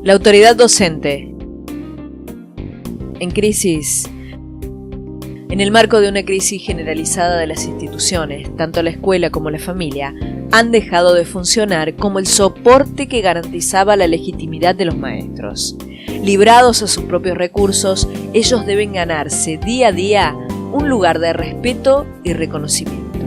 La autoridad docente. En crisis. En el marco de una crisis generalizada de las instituciones, tanto la escuela como la familia han dejado de funcionar como el soporte que garantizaba la legitimidad de los maestros. Librados a sus propios recursos, ellos deben ganarse día a día un lugar de respeto y reconocimiento.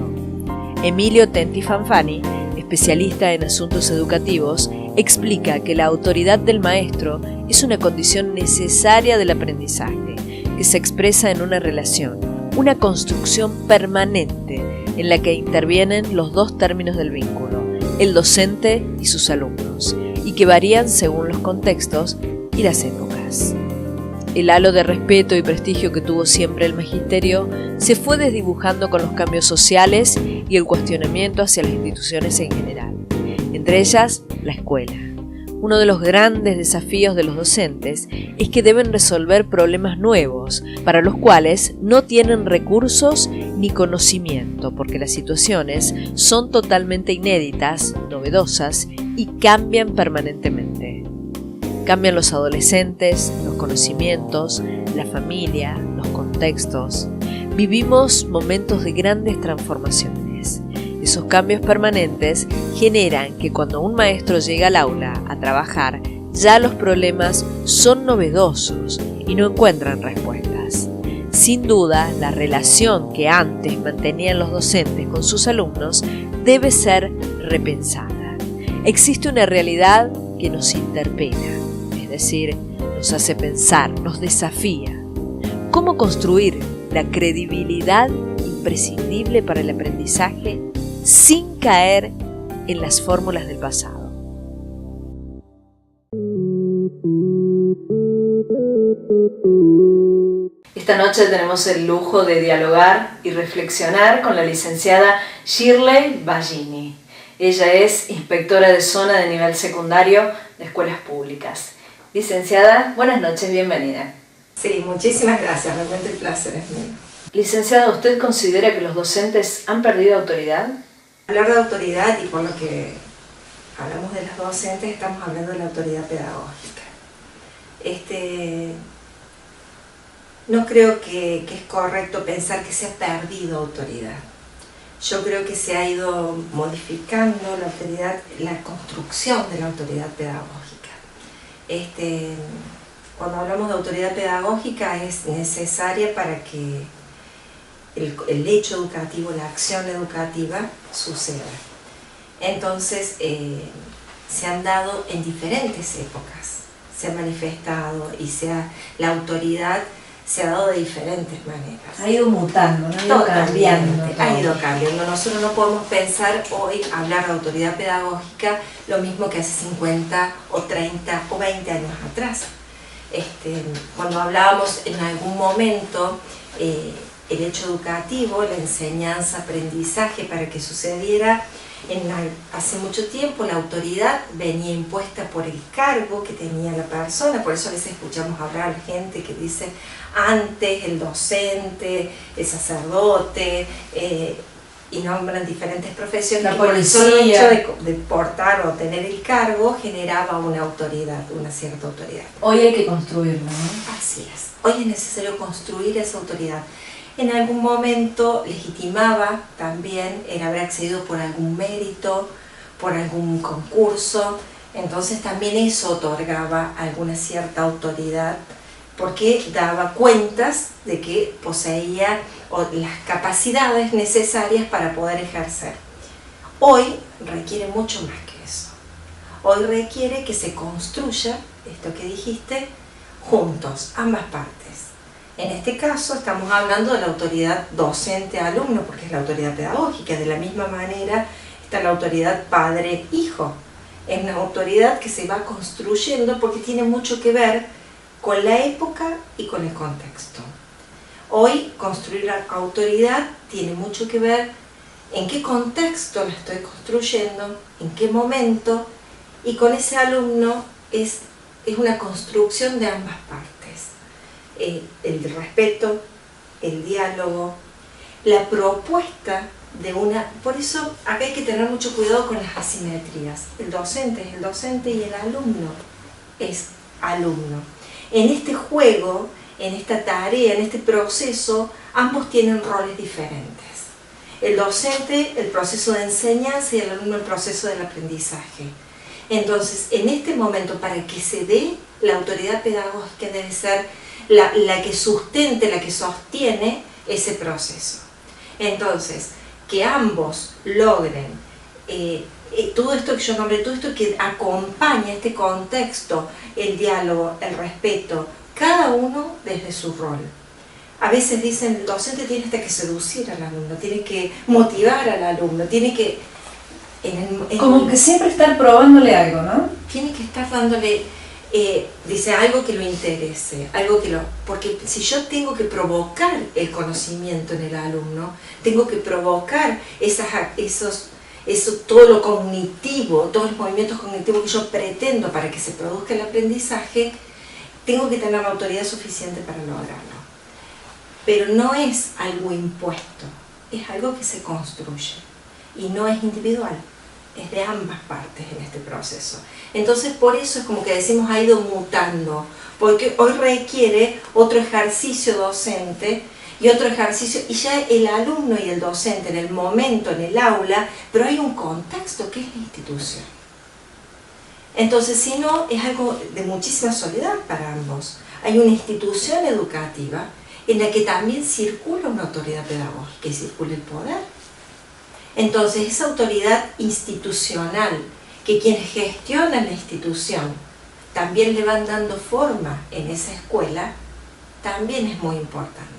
Emilio Tenti Fanfani, especialista en asuntos educativos, explica que la autoridad del maestro es una condición necesaria del aprendizaje, que se expresa en una relación, una construcción permanente en la que intervienen los dos términos del vínculo, el docente y sus alumnos, y que varían según los contextos y las épocas. El halo de respeto y prestigio que tuvo siempre el magisterio se fue desdibujando con los cambios sociales y el cuestionamiento hacia las instituciones en general, entre ellas la escuela. Uno de los grandes desafíos de los docentes es que deben resolver problemas nuevos, para los cuales no tienen recursos ni conocimiento, porque las situaciones son totalmente inéditas, novedosas y cambian permanentemente. Cambian los adolescentes, los conocimientos, la familia, los contextos. Vivimos momentos de grandes transformaciones. Esos cambios permanentes generan que cuando un maestro llega al aula a trabajar, ya los problemas son novedosos y no encuentran respuestas. Sin duda, la relación que antes mantenían los docentes con sus alumnos debe ser repensada. Existe una realidad que nos interpela, es decir, nos hace pensar, nos desafía. ¿Cómo construir la credibilidad imprescindible para el aprendizaje sin caer en las fórmulas del pasado? Esta noche tenemos el lujo de dialogar y reflexionar con la licenciada Shirley Ballini. Ella es inspectora de zona de nivel secundario de escuelas públicas. Licenciada, buenas noches, bienvenida. Sí, muchísimas gracias, realmente el placer es mío. Licenciada, ¿usted considera que los docentes han perdido autoridad? Hablar de autoridad, y por lo que hablamos de los docentes, estamos hablando de la autoridad pedagógica. No creo que es correcto pensar que se ha perdido autoridad. Yo creo que se ha ido modificando la autoridad, la construcción de la autoridad pedagógica. Cuando hablamos de autoridad pedagógica es necesaria para que el hecho educativo, la acción educativa suceda. Entonces, se han dado en diferentes épocas, se ha manifestado y la autoridad se ha dado de diferentes maneras. Ha ido mutando, ¿no? Ha ido cambiando. Ha ido cambiando. Nosotros no podemos pensar hoy, hablar de autoridad pedagógica, lo mismo que hace 50 o 30 o 20 años atrás. Cuando hablábamos en algún momento, el hecho educativo, la enseñanza, aprendizaje, para que sucediera, hace mucho tiempo la autoridad venía impuesta por el cargo que tenía la persona. Por eso a veces escuchamos hablar a gente que dice antes el docente, el sacerdote, y nombran diferentes profesiones. La y por el policía. solo hecho de portar o tener el cargo generaba una autoridad, una cierta autoridad. Hoy hay que construirlo, ¿no? Así es. Hoy es necesario construir esa autoridad. En algún momento legitimaba también el haber accedido por algún mérito, por algún concurso. Entonces también eso otorgaba alguna cierta autoridad, porque daba cuentas de que poseía las capacidades necesarias para poder ejercer. Hoy requiere mucho más que eso. Hoy requiere que se construya, esto que dijiste, juntos, ambas partes. En este caso estamos hablando de la autoridad docente-alumno, porque es la autoridad pedagógica. De la misma manera está la autoridad padre-hijo. Es una autoridad que se va construyendo porque tiene mucho que ver con la época y con el contexto. Hoy construir la autoridad tiene mucho que ver en qué contexto la estoy construyendo, en qué momento, y con ese alumno es una construcción de ambas partes. El respeto, el diálogo, la propuesta Por eso acá hay que tener mucho cuidado con las asimetrías. El docente es el docente y el alumno es alumno. En este juego, en esta tarea, en este proceso, ambos tienen roles diferentes. El docente, el proceso de enseñanza, y el alumno, el proceso del aprendizaje. Entonces, en este momento, para que se dé, la autoridad pedagógica debe ser la que sustente, la que sostiene ese proceso. Entonces, que ambos logren todo esto que yo nombré, todo esto que acompaña este contexto, el diálogo, el respeto, cada uno desde su rol. A veces dicen, el docente tiene hasta que seducir al alumno, tiene que motivar al alumno, tiene que... Como que siempre estar probándole algo, ¿no? Tiene que estar dándole, dice, algo que lo interese, porque si yo tengo que provocar el conocimiento en el alumno, tengo que provocar todo lo cognitivo, todos los movimientos cognitivos que yo pretendo para que se produzca el aprendizaje, tengo que tener la autoridad suficiente para lograrlo. Pero no es algo impuesto, es algo que se construye y no es individual, es de ambas partes en este proceso. Entonces por eso es como que decimos ha ido mutando, porque hoy requiere otro ejercicio docente y otro ejercicio, y ya el alumno y el docente en el momento, en el aula, pero hay un contexto que es la institución. Entonces si no, es algo de muchísima soledad para ambos. Hay una institución educativa en la que también circula una autoridad pedagógica y circula el poder. Entonces esa autoridad institucional, que quienes gestionan la institución también le van dando forma en esa escuela, también es muy importante.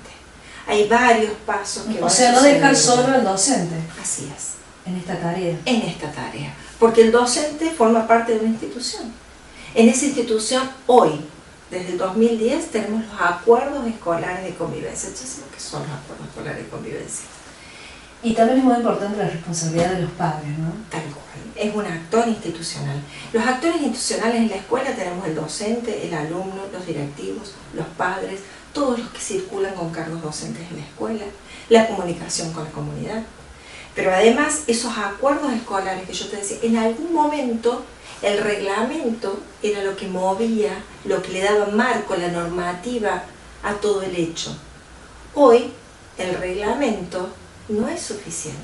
Hay varios pasos que van O sea, no sucediendo. dejar solo al docente Así es. en esta tarea. En esta tarea. Porque el docente forma parte de una institución. En esa institución hoy, desde el 2010, tenemos los acuerdos escolares de convivencia. Entonces, ¿qué son los acuerdos escolares de convivencia? Y también es muy importante la responsabilidad de los padres, ¿no? Tal cual. Es un actor institucional. Los actores institucionales en la escuela tenemos el docente, el alumno, los directivos, los padres, todos los que circulan con cargos docentes en la escuela, la comunicación con la comunidad. Pero además, esos acuerdos escolares que yo te decía, en algún momento el reglamento era lo que movía, lo que le daba marco, la normativa a todo el hecho. Hoy el reglamento no es suficiente.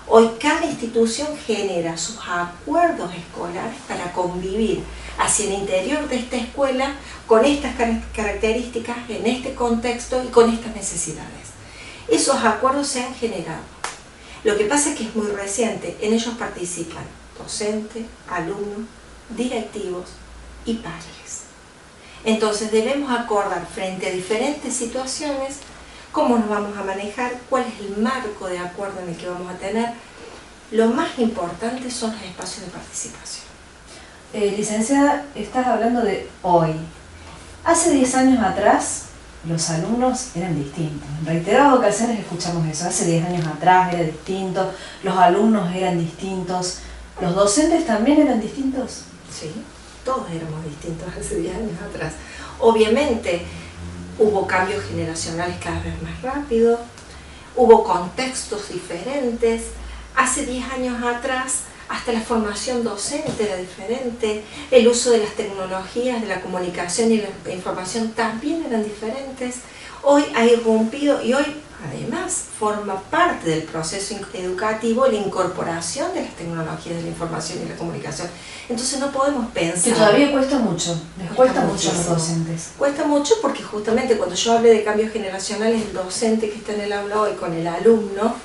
Hoy cada institución genera sus acuerdos escolares para convivir hacia el interior de esta escuela con estas características, en este contexto y con estas necesidades. Esos acuerdos se han generado. Lo que pasa es que es muy reciente, en ellos participan docentes, alumnos, directivos y padres. Entonces debemos acordar frente a diferentes situaciones cómo nos vamos a manejar, cuál es el marco de acuerdo en el que vamos a tener. Lo más importante son los espacios de participación. Licenciada, estás hablando de hoy. Hace 10 años atrás, los alumnos eran distintos. En reiteradas ocasiones escuchamos eso. Hace 10 años atrás era distinto, los alumnos eran distintos, los docentes también eran distintos. Sí, todos éramos distintos hace 10 años atrás. Obviamente, hubo cambios generacionales cada vez más rápido, hubo contextos diferentes. Hace 10 años atrás, hasta la formación docente era diferente, el uso de las tecnologías, de la comunicación y la información también eran diferentes. Hoy ha irrumpido y hoy además forma parte del proceso educativo la incorporación de las tecnologías de la información y la comunicación. Entonces no podemos pensar... Que todavía cuesta mucho, les cuesta mucho a los muchísimo. docentes. Cuesta mucho porque justamente cuando yo hablé de cambios generacionales, el docente que está en el aula hoy con el alumno,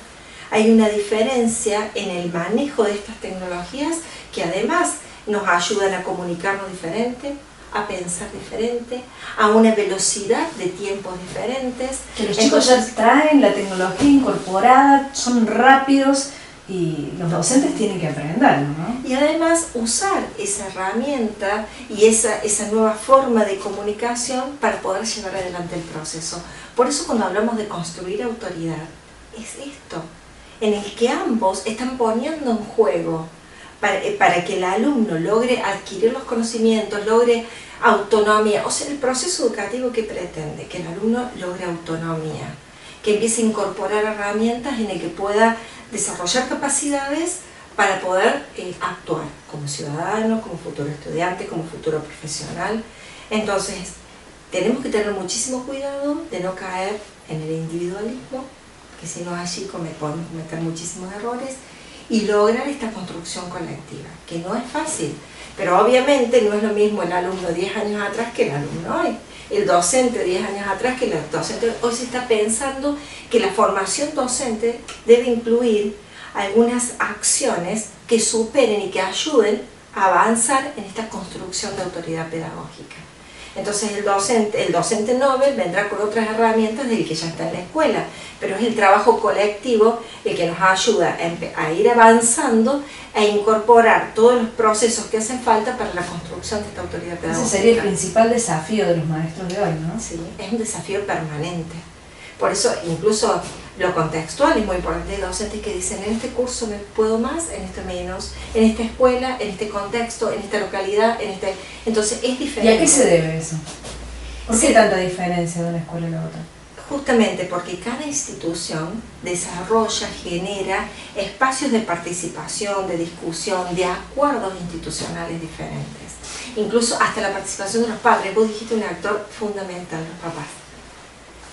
hay una diferencia en el manejo de estas tecnologías que además nos ayudan a comunicarnos diferente, a pensar diferente, a una velocidad de tiempos diferentes. Que los chicos ya traen la tecnología incorporada, son rápidos y los docentes tienen que aprenderlo, ¿no? Y además usar esa herramienta y esa nueva forma de comunicación para poder llevar adelante el proceso. Por eso cuando hablamos de construir autoridad, es esto, en el que ambos están poniendo en juego para que el alumno logre adquirir los conocimientos, logre autonomía, o sea, el proceso educativo que pretende, que el alumno logre autonomía, que empiece a incorporar herramientas en el que pueda desarrollar capacidades para poder actuar como ciudadano, como futuro estudiante, como futuro profesional. Entonces, tenemos que tener muchísimo cuidado de no caer en el individualismo, que si no allí podemos cometer muchísimos errores, y lograr esta construcción colectiva, que no es fácil, pero obviamente no es lo mismo el alumno 10 años atrás que el alumno hoy. El docente 10 años atrás que el docente hoy. Se está pensando que la formación docente debe incluir algunas acciones que superen y que ayuden a avanzar en esta construcción de autoridad pedagógica. Entonces el docente Nobel vendrá con otras herramientas del que ya está en la escuela, pero es el trabajo colectivo el que nos ayuda a ir avanzando e incorporar todos los procesos que hacen falta para la construcción de esta autoridad pedagógica. Ese sería el principal desafío de los maestros de hoy, ¿no? Sí, es un desafío permanente. Por eso incluso lo contextual es muy importante. Hay docentes que dicen, en este curso me puedo más, en este menos, en esta escuela, en este contexto, en esta localidad, entonces es diferente. ¿Y a qué se debe eso? ¿Por qué tanta diferencia de una escuela a la otra? Justamente porque cada institución desarrolla, genera espacios de participación, de discusión, de acuerdos institucionales diferentes. Incluso hasta la participación de los padres. Vos dijiste un actor fundamental, los papás.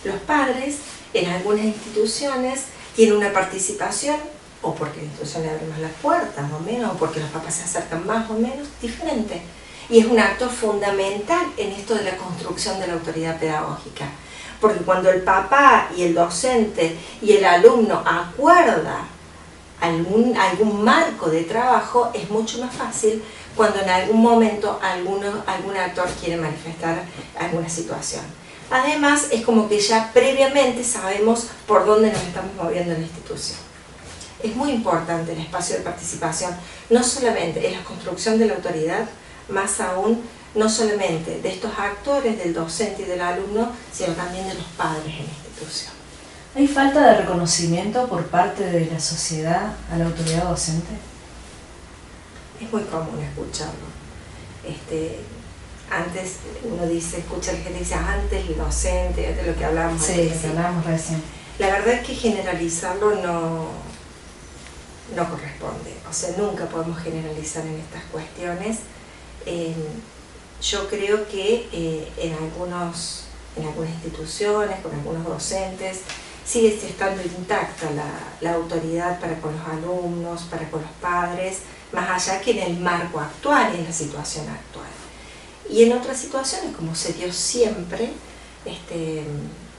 Los padres en algunas instituciones tienen una participación, o porque la institución le abre más las puertas o menos, o porque los papás se acercan más o menos, diferente. Y es un actor fundamental en esto de la construcción de la autoridad pedagógica. Porque cuando el papá y el docente y el alumno acuerdan algún marco de trabajo, es mucho más fácil cuando en algún momento algún actor quiere manifestar alguna situación. Además, es como que ya previamente sabemos por dónde nos estamos moviendo en la institución. Es muy importante el espacio de participación, no solamente en la construcción de la autoridad, más aún, no solamente de estos actores, del docente y del alumno, sino también de los padres en la institución. ¿Hay falta de reconocimiento por parte de la sociedad a la autoridad docente? Es muy común escucharlo. Antes uno escucha a la gente que dice, antes el docente, de lo que hablábamos sí, antes. Sí, lo hablábamos recién. La verdad es que generalizarlo no corresponde. O sea, nunca podemos generalizar en estas cuestiones. Yo creo que en algunas instituciones, con algunos docentes, sigue estando intacta la autoridad para con los alumnos, para con los padres, más allá que en el marco actual, en la situación actual. Y en otras situaciones, como se dio siempre,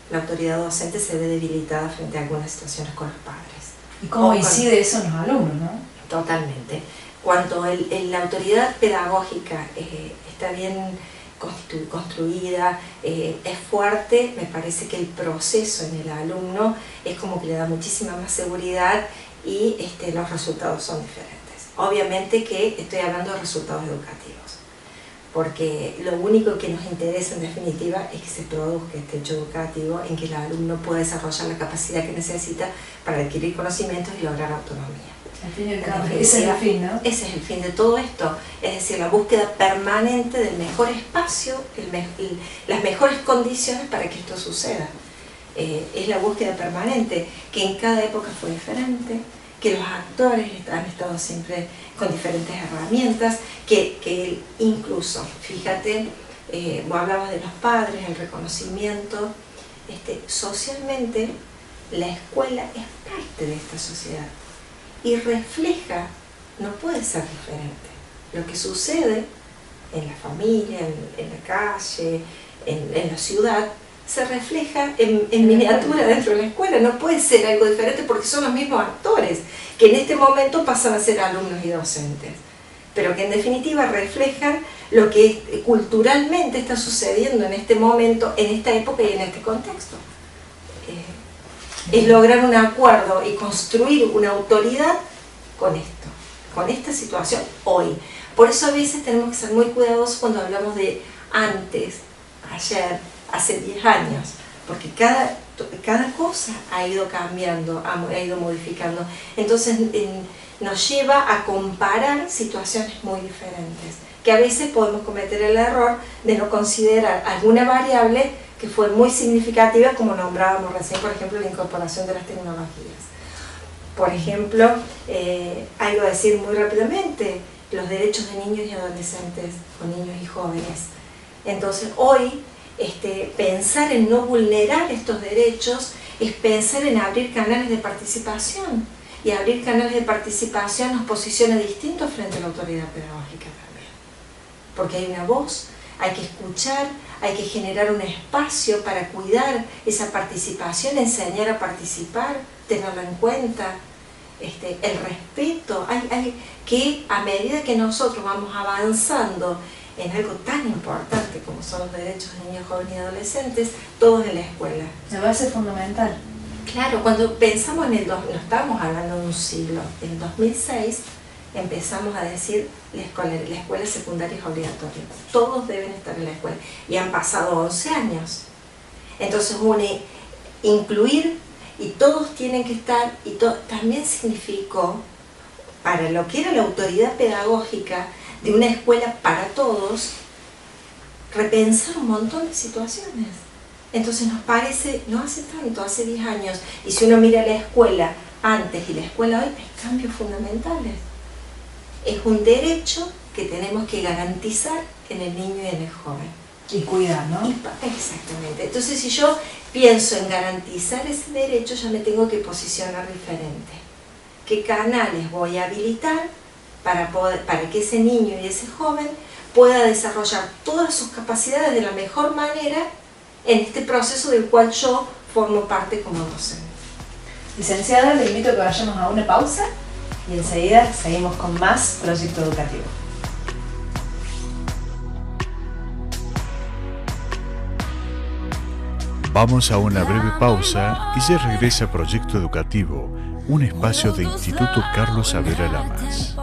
la autoridad docente se ve debilitada frente a algunas situaciones con los padres. ¿Y cómo incide eso en los alumnos, no? Totalmente. Cuando la autoridad pedagógica está bien construida, es fuerte, me parece que el proceso en el alumno es como que le da muchísima más seguridad y los resultados son diferentes. Obviamente que estoy hablando de resultados educativos, porque lo único que nos interesa en definitiva es que se produzca este hecho educativo en que el alumno pueda desarrollar la capacidad que necesita para adquirir conocimientos y lograr autonomía. Al fin y al cabo, ese es el fin, ¿no? Ese es el fin de todo esto, es decir, la búsqueda permanente del mejor espacio, las mejores condiciones para que esto suceda. Es la búsqueda permanente, que en cada época fue diferente, que los actores han estado siempre con diferentes herramientas, que incluso, fíjate, vos hablabas de los padres, el reconocimiento, socialmente la escuela es parte de esta sociedad y refleja, no puede ser diferente, lo que sucede en la familia, en la calle, en la ciudad, se refleja en miniatura dentro de la escuela, no puede ser algo diferente porque son los mismos actores, que en este momento pasan a ser alumnos y docentes, pero que en definitiva reflejan lo que culturalmente está sucediendo en este momento, en esta época y en este contexto. Es lograr un acuerdo y construir una autoridad con esto, con esta situación hoy. Por eso a veces tenemos que ser muy cuidadosos cuando hablamos de antes, ayer, hace 10 años, porque cada cosa ha ido cambiando, ha ido modificando. Entonces nos lleva a comparar situaciones muy diferentes, que a veces podemos cometer el error de no considerar alguna variable que fue muy significativa, como nombrábamos recién, por ejemplo, la incorporación de las tecnologías. Por ejemplo, algo a decir muy rápidamente, los derechos de niños y adolescentes, o niños y jóvenes. Entonces hoy, pensar en no vulnerar estos derechos es pensar en abrir canales de participación, y abrir canales de participación nos posiciona distinto frente a la autoridad pedagógica también, porque hay una voz, hay que escuchar, hay que generar un espacio para cuidar esa participación, enseñar a participar, tenerlo en cuenta, el respeto. Hay que, a medida que nosotros vamos avanzando en algo tan importante como son los derechos de niños, jóvenes y adolescentes, todos en la escuela. La base fundamental. Claro, cuando pensamos en no estábamos hablando de un siglo, en 2006 empezamos a decir la escuela secundaria es obligatoria, todos deben estar en la escuela, y han pasado 11 años. Entonces incluir y todos tienen que estar, y también significó, para lo que era la autoridad pedagógica de una escuela para todos, repensar un montón de situaciones. Entonces nos parece, no hace tanto, hace 10 años, y si uno mira la escuela antes y la escuela hoy, hay cambios fundamentales. Es un derecho que tenemos que garantizar en el niño y en el joven. Y cuidar, ¿no? Exactamente. Entonces si yo pienso en garantizar ese derecho, ya me tengo que posicionar diferente. ¿Qué canales voy a habilitar para que ese niño y ese joven pueda desarrollar todas sus capacidades de la mejor manera en este proceso del cual yo formo parte como docente? Licenciada, le invito a que vayamos a una pausa y enseguida seguimos con más Proyecto Educativo. Vamos a una breve pausa y ya regresa Proyecto Educativo, un espacio de Instituto Carlos Savera Lamas.